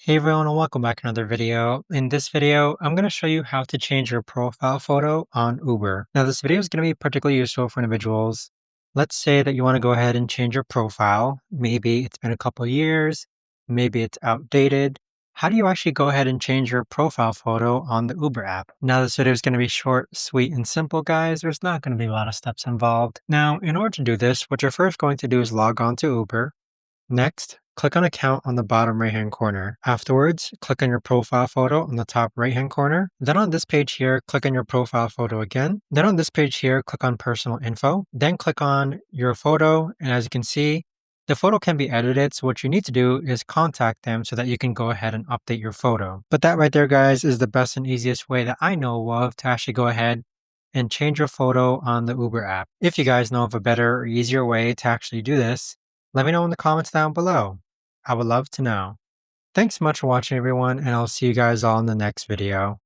Hey everyone, and welcome back to another video. In this video, I'm going to show you how to change your profile photo on Uber. Now, this video is going to be particularly useful for individuals. Let's say that you want to go ahead and change your profile. Maybe it's been a couple of years, maybe it's outdated. How do you actually go ahead and change your profile photo on the Uber app? Now, this video is going to be short, sweet, and simple, guys. There's not going to be a lot of steps involved. Now, in order to do this, what you're first going to do is log on to Uber. Next, click on Account on the bottom right-hand corner. Afterwards, click on your profile photo on the top right-hand corner. Then on this page here, click on your profile photo again. Then on this page here, click on Personal Info. Then click on your photo, and as you can see, the photo can be edited, so what you need to do is contact them so that you can go ahead and update your photo. But that right there, guys, is the best and easiest way that I know of to actually go ahead and change your photo on the Uber app. If you guys know of a better or easier way to actually do this, let me know in the comments down below. I would love to know. Thanks so much for watching, everyone, and I'll see you guys all in the next video.